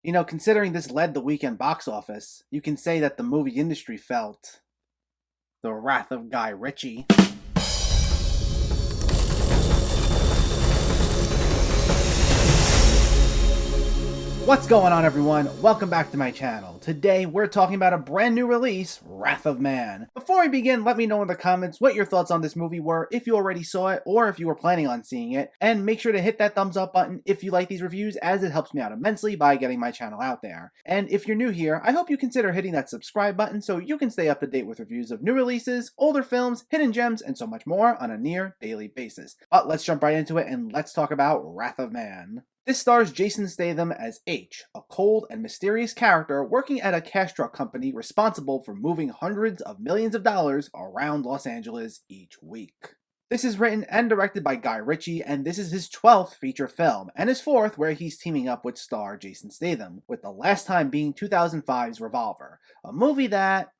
Considering this led the weekend box office, you can say that the movie industry felt the wrath of Guy Ritchie. What's going on, everyone? Welcome back to my channel. Today we're talking about a brand new release, Wrath of Man. Before we begin, let me know in the comments what your thoughts on this movie were, if you already saw it or if you were planning on seeing it, and make sure to hit that thumbs up button if you like these reviews, as it helps me out immensely by getting my channel out there. And if you're new here, I hope you consider hitting that subscribe button so you can stay up to date with reviews of new releases, older films, hidden gems, and so much more on a near daily basis. But let's jump right into it and let's talk about Wrath of Man. This stars Jason Statham as H, a cold and mysterious character working at a cash truck company responsible for moving hundreds of millions of dollars around Los Angeles each week. This is written and directed by Guy Ritchie, and this is his 12th feature film, and his 4th where he's teaming up with star Jason Statham, with the last time being 2005's Revolver, a movie that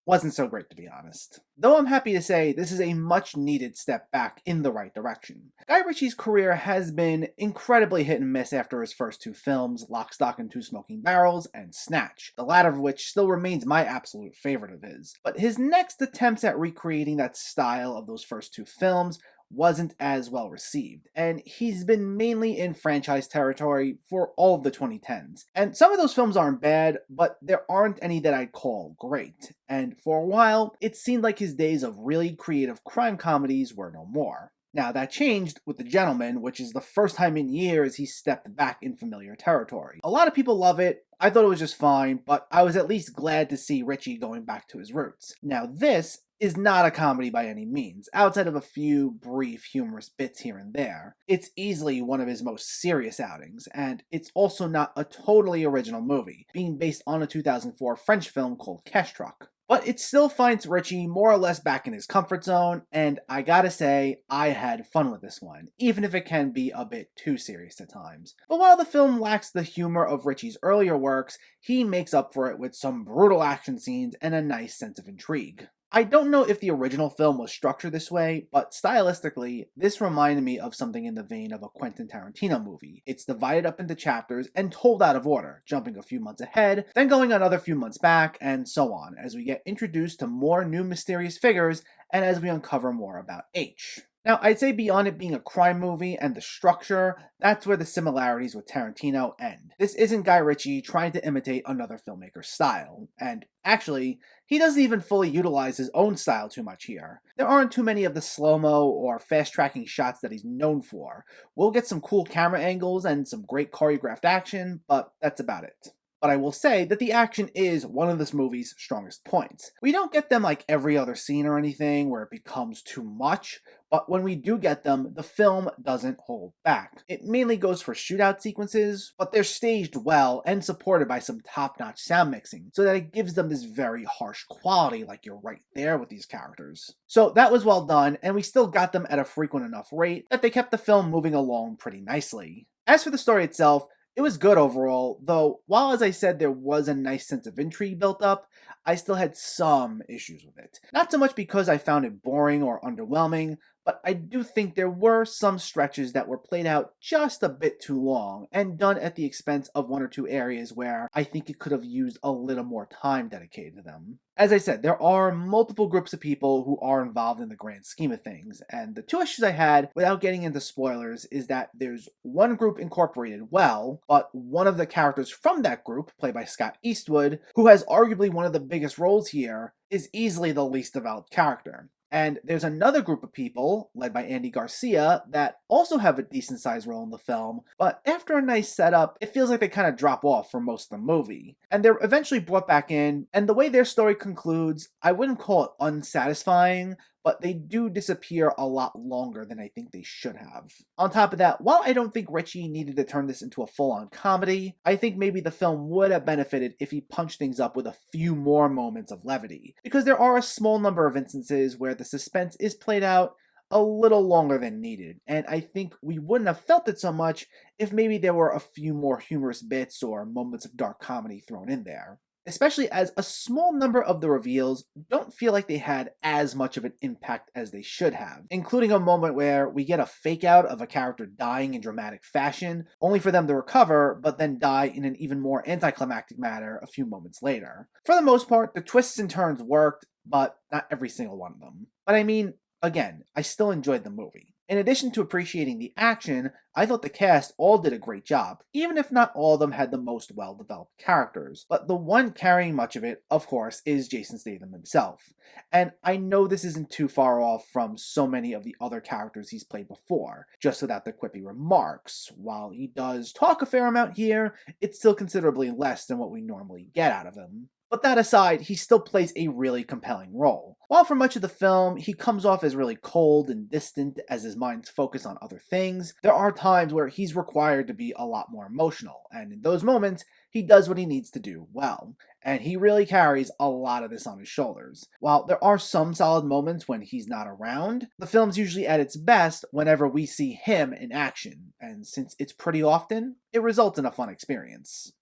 wasn't so great, to be honest. Though I'm happy to say this is a much needed step back in the right direction. Guy Ritchie's career has been incredibly hit and miss after his first 2 films, Lock, Stock, and Two Smoking Barrels and Snatch, the latter of which still remains my absolute favorite of his. But his next attempts at recreating that style of those first 2 films wasn't as well received, and he's been mainly in franchise territory for all of the 2010s. And some of those films aren't bad, but there aren't any that I'd call great. And for a while, it seemed like his days of really creative crime comedies were no more. Now, that changed with The Gentleman, which is the first time in years he stepped back in familiar territory. A lot of people love it. I thought it was just fine, but I was at least glad to see Ritchie going back to his roots. Now, this is not a comedy by any means, outside of a few brief humorous bits here and there. It's easily one of his most serious outings, and it's also not a totally original movie, being based on a 2004 French film called Cash Truck. But it still finds Ritchie more or less back in his comfort zone, and I gotta say, I had fun with this one, even if it can be a bit too serious at times. But while the film lacks the humor of Ritchie's earlier works, he makes up for it with some brutal action scenes and a nice sense of intrigue. I don't know if the original film was structured this way, but stylistically, this reminded me of something in the vein of a Quentin Tarantino movie. It's divided up into chapters and told out of order, jumping a few months ahead, then going another few months back, and so on, as we get introduced to more new mysterious figures and as we uncover more about H. Now, I'd say beyond it being a crime movie and the structure, that's where the similarities with Tarantino end. This isn't Guy Ritchie trying to imitate another filmmaker's style, and actually, he doesn't even fully utilize his own style too much here. There aren't too many of the slow-mo or fast-tracking shots that he's known for. We'll get some cool camera angles and some great choreographed action, but that's about it. But I will say that the action is one of this movie's strongest points. We don't get them like every other scene or anything where it becomes too much, but when we do get them, the film doesn't hold back. It mainly goes for shootout sequences, but they're staged well and supported by some top-notch sound mixing, so that it gives them this very harsh quality like you're right there with these characters. So that was well done, and we still got them at a frequent enough rate that they kept the film moving along pretty nicely. As for the story itself, it was good overall, though while, as I said, there was a nice sense of intrigue built up, I still had some issues with it. Not so much because I found it boring or underwhelming, but I do think there were some stretches that were played out just a bit too long, and done at the expense of one or two areas where I think it could have used a little more time dedicated to them. As I said, there are multiple groups of people who are involved in the grand scheme of things, and the 2 issues I had, without getting into spoilers, is that there's one group incorporated well, but one of the characters from that group, played by Scott Eastwood, who has arguably one of the biggest roles here, is easily the least developed character. And there's another group of people, led by Andy Garcia, that also have a decent-sized role in the film, but after a nice setup, it feels like they kind of drop off for most of the movie. And they're eventually brought back in, and the way their story concludes, I wouldn't call it unsatisfying, but they do disappear a lot longer than I think they should have. On top of that, while I don't think Ritchie needed to turn this into a full-on comedy, I think maybe the film would have benefited if he punched things up with a few more moments of levity, because there are a small number of instances where the suspense is played out a little longer than needed, and I think we wouldn't have felt it so much if maybe there were a few more humorous bits or moments of dark comedy thrown in there. especially as a small number of the reveals don't feel like they had as much of an impact as they should have, including a moment where we get a fake out of a character dying in dramatic fashion, only for them to recover, but then die in an even more anticlimactic manner a few moments later. For the most part, the twists and turns worked, but not every single one of them. But I mean, again, I still enjoyed the movie. In addition to appreciating the action, I thought the cast all did a great job, even if not all of them had the most well-developed characters. But the one carrying much of it, of course, is Jason Statham himself. And I know this isn't too far off from so many of the other characters he's played before, just without the quippy remarks. While he does talk a fair amount here, it's still considerably less than what we normally get out of him. But that aside, he still plays a really compelling role. While for much of the film, he comes off as really cold and distant as his mind's focused on other things, there are times where he's required to be a lot more emotional, and in those moments, he does what he needs to do well. And he really carries a lot of this on his shoulders. While there are some solid moments when he's not around, the film's usually at its best whenever we see him in action, and since it's pretty often, it results in a fun experience.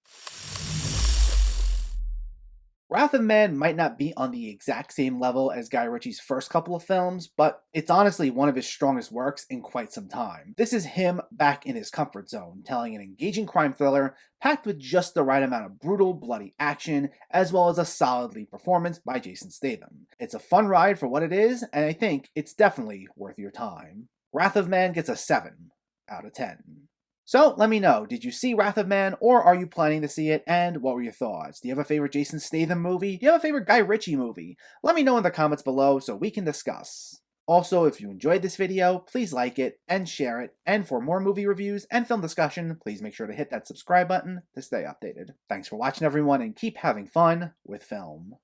Wrath of Man might not be on the exact same level as Guy Ritchie's first couple of films, but it's honestly one of his strongest works in quite some time. This is him back in his comfort zone, telling an engaging crime thriller packed with just the right amount of brutal, bloody action, as well as a solid lead performance by Jason Statham. It's a fun ride for what it is, and I think it's definitely worth your time. Wrath of Man gets a 7 out of 10. So let me know, did you see Wrath of Man, or are you planning to see it, and what were your thoughts? Do you have a favorite Jason Statham movie? Do you have a favorite Guy Ritchie movie? Let me know in the comments below so we can discuss. Also, if you enjoyed this video, please like it and share it, and for more movie reviews and film discussion, please make sure to hit that subscribe button to stay updated. Thanks for watching everyone, and keep having fun with film.